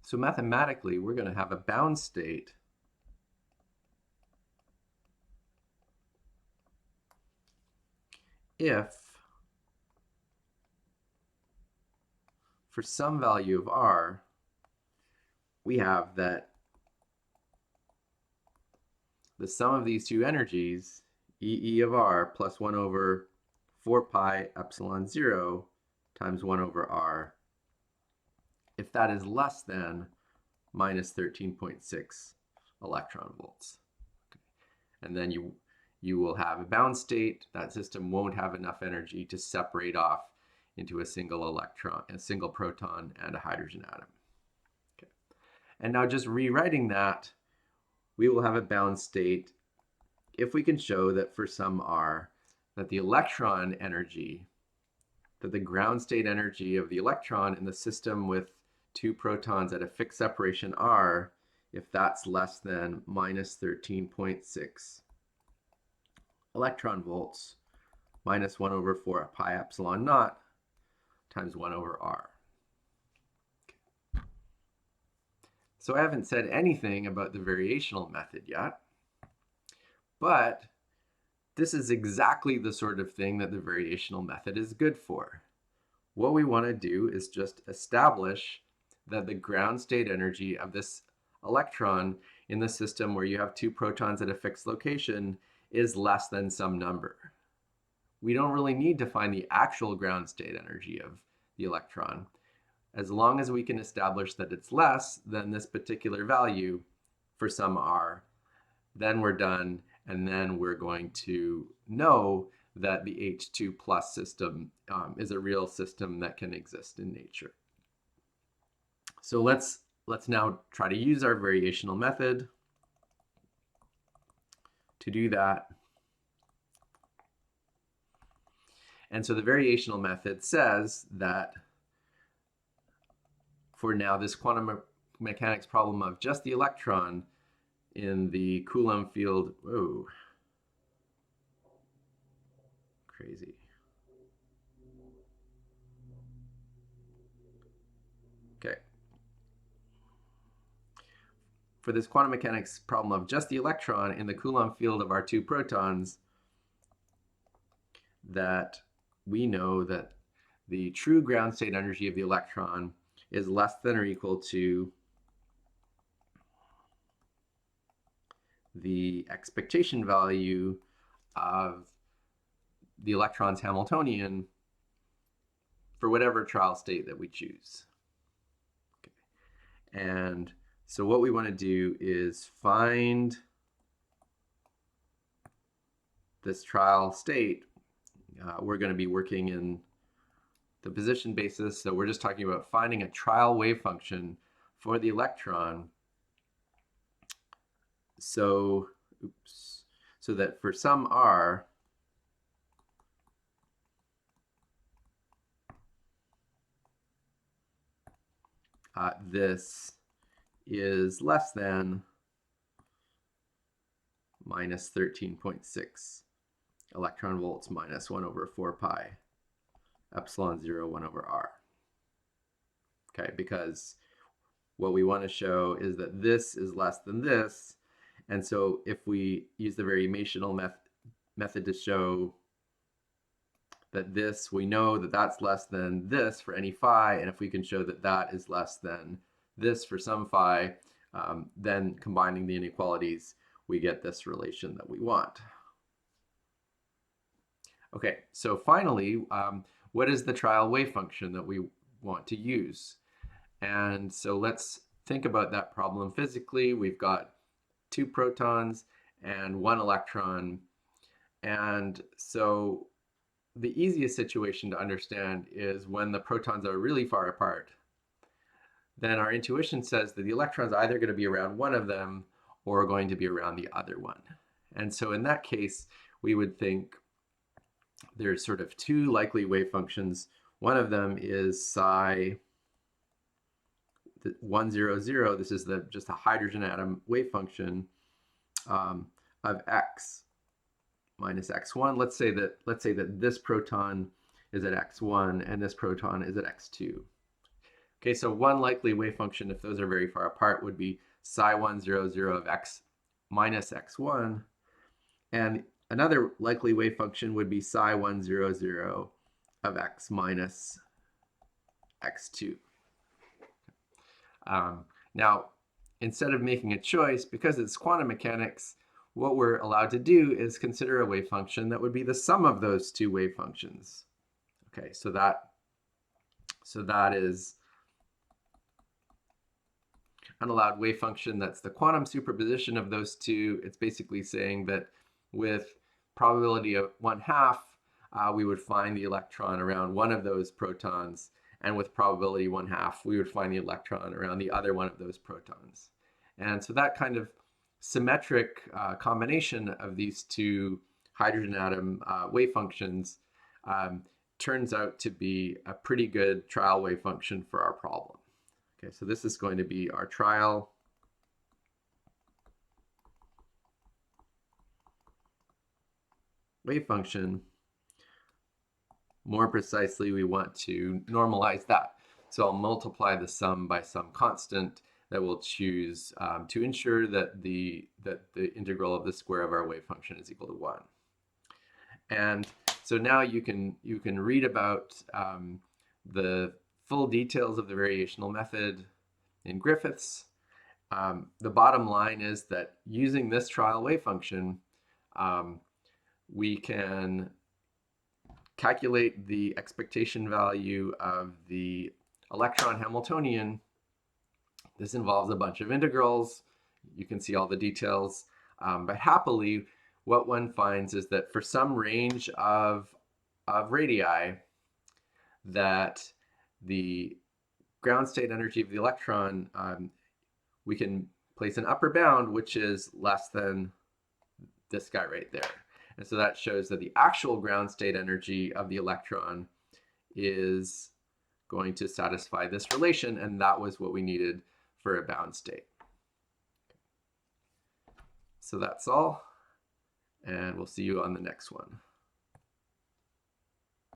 So mathematically, we're going to have a bound state if for some value of r, we have that the sum of these two energies, E of r plus 1 over 4 pi epsilon 0 times 1 over r, if that is less than minus 13.6 electron volts. Okay. And then you will have a bound state. That system won't have enough energy to separate off into a single electron, a single proton, and a hydrogen atom. Okay. And now just rewriting that, we will have a bound state if we can show that for some r, that the electron energy, that the ground state energy of the electron in the system with two protons at a fixed separation r, if that's less than minus 13.6 electron volts, minus 1 over 4 pi epsilon naught times 1 over r. Okay. So I haven't said anything about the variational method yet, but this is exactly the sort of thing that the variational method is good for. What we want to do is just establish that the ground state energy of this electron in the system where you have two protons at a fixed location is less than some number. We don't really need to find the actual ground state energy of the electron. As long as we can establish that it's less than this particular value for some r, then we're done, and then we're going to know that the H2 plus system is a real system that can exist in nature. So let's now try to use our variational method to do that. And so the variational method says that for now, this quantum mechanics problem of just the electron in the Coulomb field, whoa, crazy. Okay. For this quantum mechanics problem of just the electron in the Coulomb field of our two protons, that we know that the true ground state energy of the electron is less than or equal to the expectation value of the electron's Hamiltonian for whatever trial state that we choose. Okay. And so what we want to do is find this trial state. We're going to be working in the position basis, so we're just talking about finding a trial wave function for the electron. So that for some r, this is less than minus 13.6 electron volts minus 1 over 4 pi epsilon 0 1 over r. Okay, because what we want to show is that this is less than this, and so if we use the variational method to show that this, we know that that's less than this for any phi, and if we can show that that is less than this for some phi, then combining the inequalities, we get this relation that we want. Okay, so finally, what is the trial wave function that we want to use? And so let's think about that problem physically. We've got two protons and one electron. And so the easiest situation to understand is when the protons are really far apart. Then our intuition says that the electron's either going to be around one of them or going to be around the other one. And so in that case, we would think there's sort of two likely wave functions. One of them is psi 100. This is just a hydrogen atom wave function of x minus x1. Let's say that this proton is at x1 and this proton is at x2. Okay, so one likely wave function, if those are very far apart, would be psi1, 0, 0 of x minus x1. And another likely wave function would be psi1, 0, 0 of x minus x2. Now, instead of making a choice, because it's quantum mechanics, what we're allowed to do is consider a wave function that would be the sum of those two wave functions. Okay, so that is an allowed wave function that's the quantum superposition of those two. It's basically saying that with probability of 1/2, we would find the electron around one of those protons, and with probability 1/2, we would find the electron around the other one of those protons. And so that kind of symmetric combination of these two hydrogen atom wave functions turns out to be a pretty good trial wave function for our problem. Okay, so this is going to be our trial wave function. More precisely, we want to normalize that. So I'll multiply the sum by some constant that we'll choose to ensure that the integral of the square of our wave function is equal to 1. And so now you can read about the full details of the variational method in Griffiths. The bottom line is that using this trial wave function, we can calculate the expectation value of the electron Hamiltonian. This involves a bunch of integrals. You can see all the details. But happily, what one finds is that for some range of radii, that the ground state energy of the electron, we can place an upper bound, which is less than this guy right there. And so that shows that the actual ground state energy of the electron is going to satisfy this relation, and that was what we needed for a bound state. So that's all, and we'll see you on the next one.